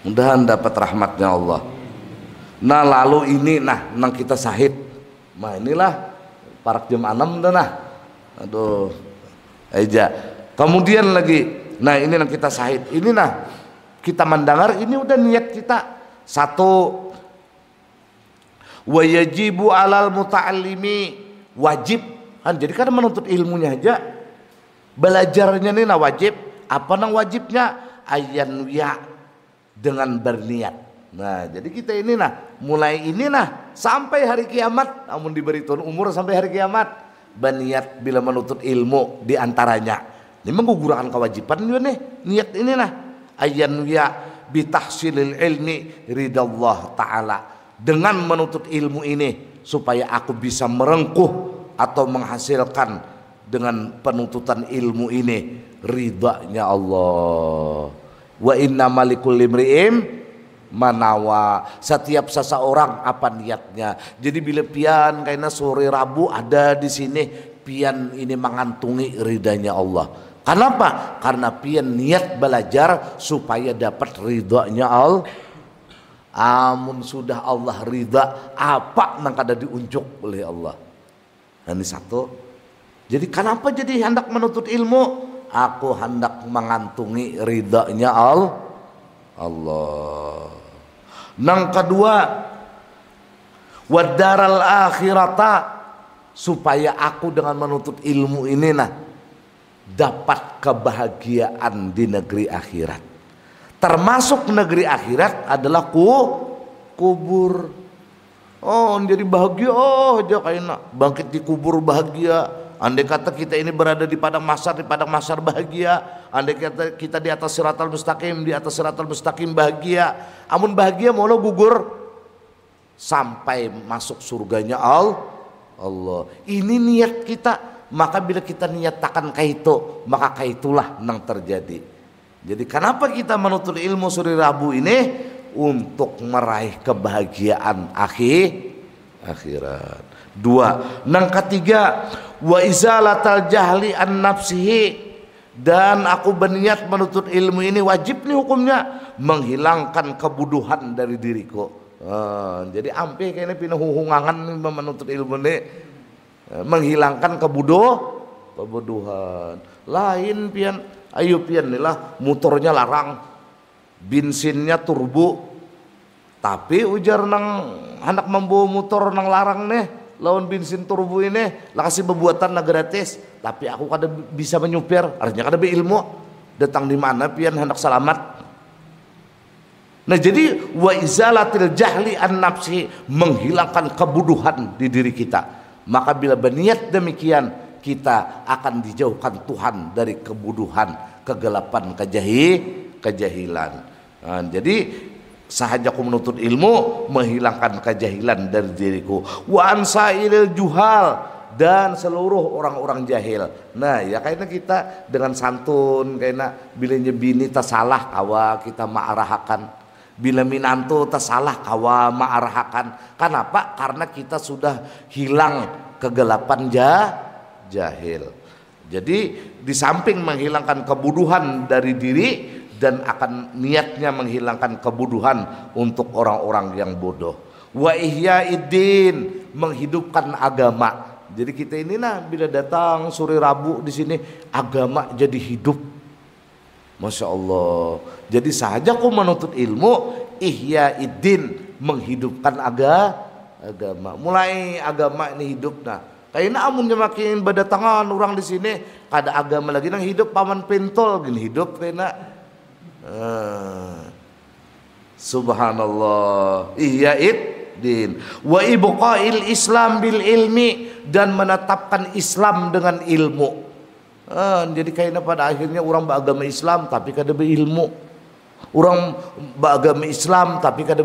mudahan dapat rahmatnya Allah. Nah lalu ini nang kita sahid, nah inilah parak jam 6 dah nah, aduh aja. Kemudian lagi, nah ini nang kita sahid, ini nah kita mendengar ini udah niat kita satu. Wa yajibu alal muta'allimi, wajib kan, jadi kan menuntut ilmunya aja, belajarnya nih nah wajib. Apa nang wajibnya? Ayan ya, dengan berniat. Nah jadi kita ini nah mulai ini nah sampai hari kiamat, namun diberi tahun umur sampai hari kiamat, berniat bila menuntut ilmu diantaranya ini menggugurkan kewajiban juga nih niat ini nah. Ayan ya bitahsilil ilmi ridallah ta'ala, dengan menuntut ilmu ini supaya aku bisa merengkuh atau menghasilkan dengan penuntutan ilmu ini ridanya Allah. Wa inna malikul limri'im manawa, setiap seseorang apa niatnya. Jadi bila pian karena sore Rabu ada di sini, pian ini mengantungi ridanya Allah. Kenapa? Karena pian niat belajar supaya dapat ridanya Allah. Amun sudah Allah ridha, apa nang kada diunjuk oleh Allah. Nah, ini satu. Jadi kenapa jadi hendak menuntut ilmu? Aku hendak mengantungi ridanya Allah. Nang kedua, wadaral akhirata, supaya aku dengan menuntut ilmu ini nah dapat kebahagiaan di negeri akhirat. Termasuk negeri akhirat adalah kubur. Oh jadi bahagia, oh aja kayaknya bangkit di kubur bahagia. Andai kata kita ini berada di padang mahsyar bahagia. Andai kata kita di atas siratal mustaqim bahagia. Amun bahagia mau lo gugur sampai masuk surganya Allah. Ini niat kita. Maka bila kita niatakan kaitu, maka kaitulah yang terjadi. Jadi kenapa kita menuntut ilmu sore Rabu ini? Untuk meraih kebahagiaan akhirat. Dua. Yang ketiga, wa izalatal jahli an nafsihi, dan aku berniat menuntut ilmu ini wajib nih hukumnya menghilangkan kebuduhan dari diriku. Jadi ampe kayaknya pindah huhungangan menuntut ilmu ini menghilangkan kebuduhan. Lain pian, ayo pian nih lah motornya larang, bensinnya turbo, tapi ujar nang anak membawa motor nang larang nih lawan bensin turbo ini lah kasih bebuatan nah gratis, tapi aku kada bisa menyupir, artinya kada berilmu datang di mana pian hendak selamat. Nah jadi wa izalatil jahli an nafsi, menghilangkan kebuduhan di diri kita. Maka bila berniat demikian, kita akan dijauhkan Tuhan dari kebuduhan, kegelapan, kejahilan. Nah, jadi sahaja aku menuntut ilmu menghilangkan kejahilan dari diriku. Wa ansairil juhal, dan seluruh orang-orang jahil. Nah ya kayaknya kita dengan santun, kayaknya bila nyebini tersalah kawa kita ma'arahakan, bila minantu tersalah kawa ma'arahakan. Kenapa? Karena kita sudah hilang kegelapan jahil. Jadi di samping menghilangkan kebuduhan dari diri, dan akan niatnya menghilangkan kebuduhan untuk orang-orang yang bodoh. Wa ihyaiddin, menghidupkan agama. Jadi kita ini nah bila datang sore Rabu di sini agama jadi hidup. Masya Allah. Jadi sahaja aku menuntut ilmu ihyaiddin, menghidupkan agama. Mulai agama ini hidup nah. Kayaknya amunnya makin berdatangan orang di sini kada agama lagi nang hidup paman pentol gini hidup kayaknya. Subhanallah. Ihyaiddin wa ibqail Islam bil ilmi, dan menetapkan Islam dengan ilmu. Jadi kayaknya pada akhirnya orang beragama Islam tapi kada berilmu, orang beragama Islam tapi kada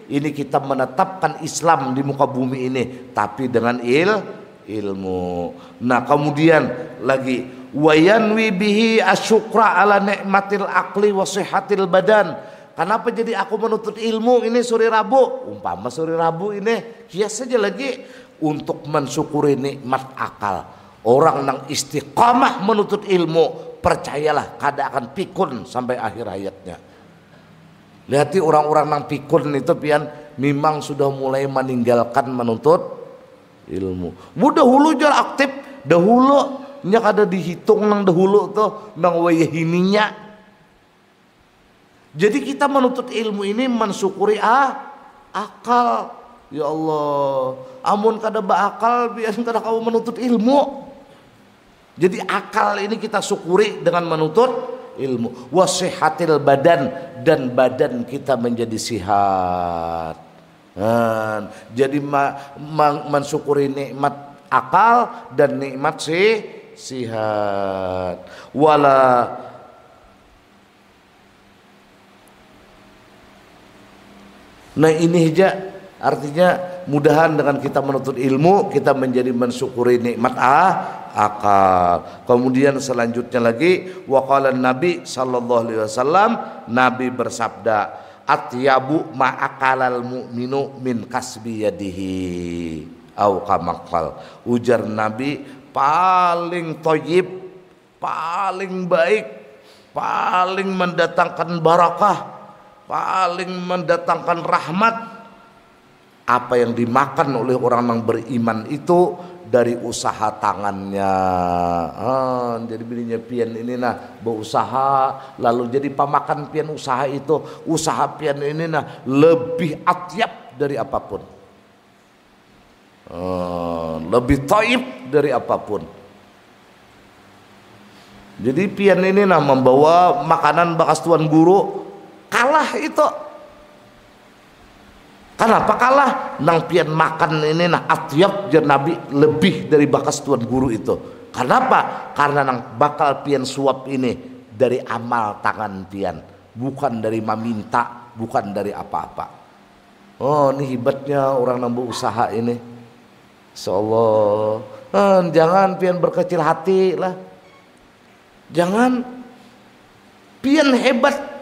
ini kita menetapkan Islam di muka bumi ini tapi dengan ilmu. Nah kemudian lagi wayanwi bihi asyukra ala nikmatil akli wa sihatil badan. Kenapa jadi aku menuntut ilmu ini sore Rabu? Umpama sore Rabu ini hias saja lagi untuk mensyukuri nikmat akal. Orang yang istiqamah menuntut ilmu, percayalah kada akan pikun sampai akhir hayatnya. Lihati orang-orang nang pikun itu pian memang sudah mulai meninggalkan menuntut ilmu. Mudah dahulu jar aktif, dahulu nya kada dihitung nang dahulu tuh nang wayahininya. Jadi kita menuntut ilmu ini mensyukuri akal. Ya Allah, amun kada beakal biar kada kau menuntut ilmu. Jadi akal ini kita syukuri dengan menuntut ilmu. Wasihatil badan, dan badan kita menjadi sihat. Jadi mensyukuri nikmat akal dan nikmat sihat. Nah ini aja artinya mudahan dengan kita menuntut ilmu kita menjadi mensyukuri nikmat akal. Kemudian selanjutnya lagi waqala Nabi sallallahu alaihi wasallam, Nabi bersabda, atyabu ma'akalal mu'minu min kasbi yadihi au kamakal. Ujar Nabi, paling thayyib, paling baik, paling mendatangkan barakah, paling mendatangkan rahmat apa yang dimakan oleh orang yang beriman itu dari usaha tangannya. Jadi bininya pian ini nah berusaha, lalu jadi pamakan pian usaha itu, usaha pian ini nah lebih atyab dari apapun, lebih thayyib dari apapun. Jadi pian ini nah membawa makanan bekas tuan guru, kalah itu. Kenapa kalah? Nang pian makan ini nah atyab jar Nabi lebih dari bakas tuan guru itu. Kenapa? Karena nang bakal pian suap ini dari amal tangan pian, bukan dari meminta, bukan dari apa-apa. Oh, ini hebatnya orang nang berusaha ini. Insyaallah. Jangan pian berkecil hati lah. Jangan pian hebat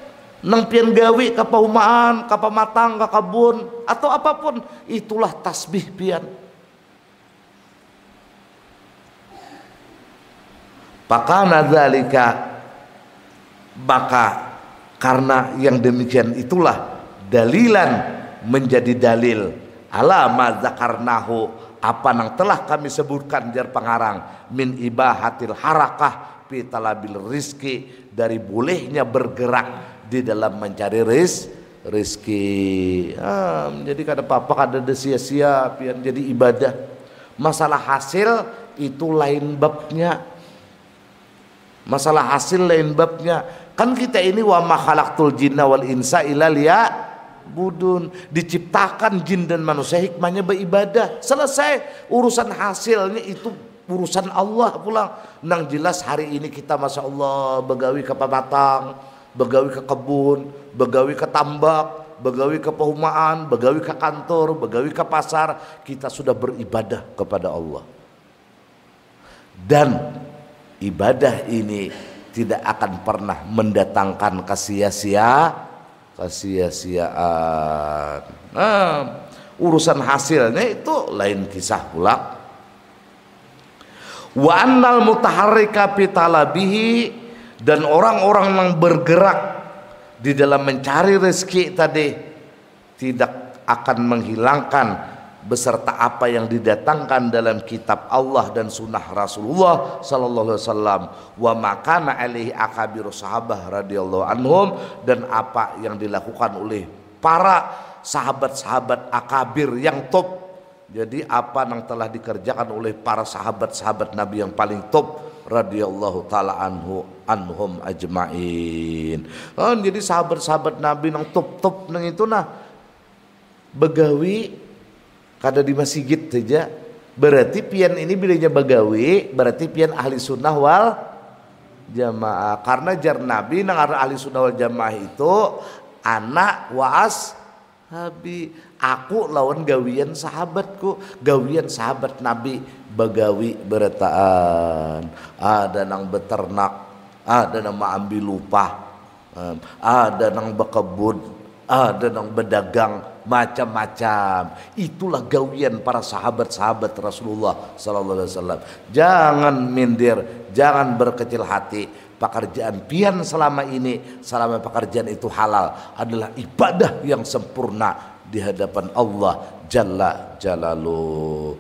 nang pian gawi ka paumaan, ka pamatang, ka kabun atau apapun, itulah tasbih pian. Pakana dzalika, maka karena yang demikian itulah dalilan menjadi dalil ala ma zakarnahu, apa nang telah kami sebutkan jar pengarang min ibahatil harakah fi talabil rizki, dari bolehnya bergerak di dalam mencari rezeki. Jadi kada apa-apa, kada ada sia-sia pian jadi ibadah. Masalah hasil itu lain babnya. Masalah hasil lain babnya. Kan kita ini wa ma khalaqtul jinna wal insa illa liya'budun, diciptakan jin dan manusia hikmahnya beribadah. Selesai urusan hasilnya itu urusan Allah pulang. Nang jelas hari ini kita masya Allah begawi ke pamatang, begawi ke kebun, begawi ke tambak, begawi ke perumahan, begawi ke kantor, begawi ke pasar, kita sudah beribadah kepada Allah. Dan ibadah ini tidak akan pernah mendatangkan kesia-siaan. Urusan hasilnya itu lain kisah pula. Wa annal mutaharrika fi talabihi, dan orang-orang yang bergerak di dalam mencari rezeki tadi tidak akan menghilangkan beserta apa yang didatangkan dalam kitab Allah dan sunnah Rasulullah sallallahu alaihi wasallam, wa makana alaihi akabiru sahabah radhiyallahu anhum, dan apa yang dilakukan oleh para sahabat-sahabat akabir yang top. Jadi apa yang telah dikerjakan oleh para sahabat-sahabat Nabi yang paling top radhiyallahu taala anhum ajmain. Jadi sahabat-sahabat Nabi nang top nang itu nah begawi kada di masjid saja. Berarti pian ini bilanya begawi, berarti pian ahli sunnah wal jamaah. Karena jar Nabi nang ahli sunnah wal jamaah itu anak waas habi, aku lawan gawian sahabatku, gawian sahabat Nabi begawi beretaan, ada nang beternak, ada nang ambil upah, ada nang bekebun, ada yang berdagang macam-macam. Itulah gawian para sahabat-sahabat Rasulullah sallallahu alaihi wasallam. Jangan minder, jangan berkecil hati. Pekerjaan pian selama ini, selama pekerjaan itu halal, adalah ibadah yang sempurna di hadapan Allah Jalla Jalaluh.